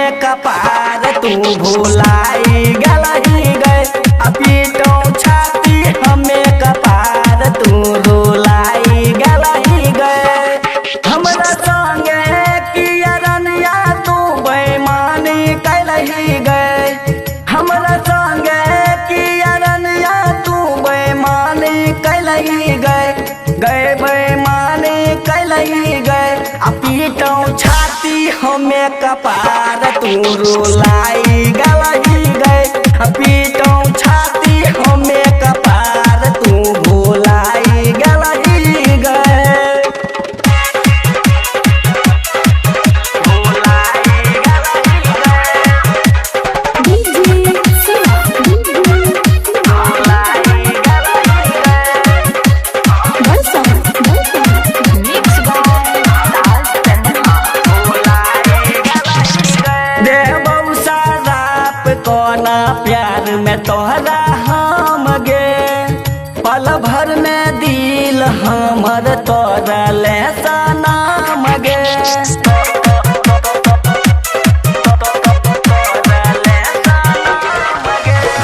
हमें कपार तू भुलाई गलही गए। पीटो छाती हमें कपार तू रुलाई गलही गए। हमरा संगे किया रनिया तू बेईमानी कैलही गए। हमरा संगे किया रनिया तू बेईमानी कैलही गए। गए बेईमानी कैलही गए। पीटो छाती हमें कपार तू रुलाई गलही गए। पीटो छाती हमें कपार तू भुलाई गलही गए। भुलाई गलही गए। भुलाई गलही गए। देवौ शराब कोना प्यार में तोहरा हम गे। पल भर में दिल हमर तोरा ले सनम गे।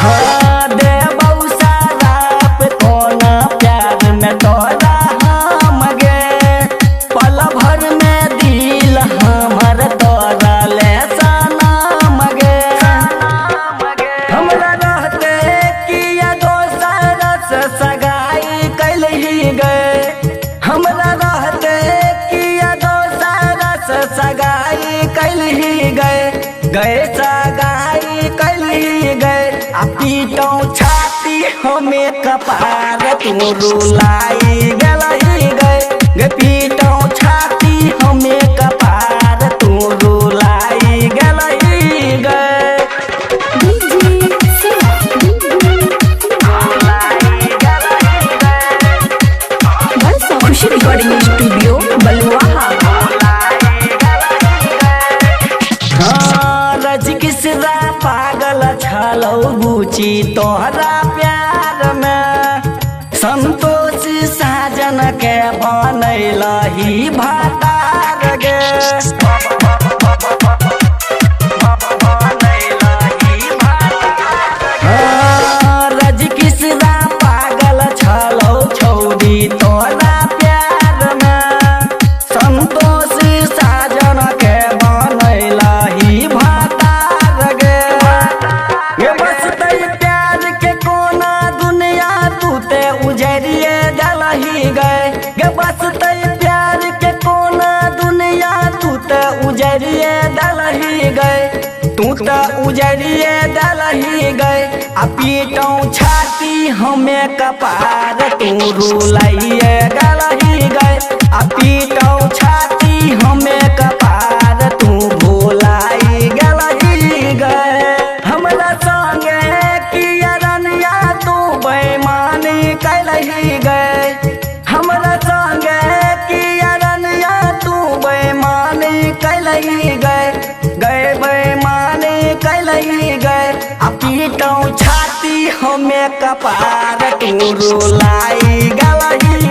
हाँ देवौ शराब कोना प्यार में तोरा हम गे। पल भर में दिल हमर तोरा ले सनम गे। हमरा रहते किया दोसर से सगाई कैलही गए। हमरा रहते किया दोसर से सगाई कैलही गए। गए सगाई कैलही गए। पीटो छाती हमें कपार तू रुलाई गलही गए। पीटो छाती हमें कपार तू रुलाई गलही गए। खुशी रिकॉर्डिंग स्टूडियो बलुआहा। हाँ रजकिसरा पागल छलौ बुची तोहरा प्यार में। संतोष साजन के बनैलही भातार गे। हाँ रजकिसरा पागल छलौ छौरी तोहरा प्यार में। संतोष साजन के बनैलही भातार गे। बसतै प्यार के कोना दुनिया तू ते उजरिए दलही गए। बसतै प्यार के कोना दुनिया तू ते उजरिए दलही गए। तू ते उजरिए दलही गए। पीटो छाती हमें कपार तू रुलाइए गलही गए। पीटो छाती हमें कपार तू भुलाई गलही गए। हमरा संगे किया रनिया तू बेईमानी कैलही गए। हमरा संगे किया रनिया तू बेईमानी कैलही गए। गए बेईमानी कैलही गए। पीटो छाती हमें कपार तू रुलाई गलही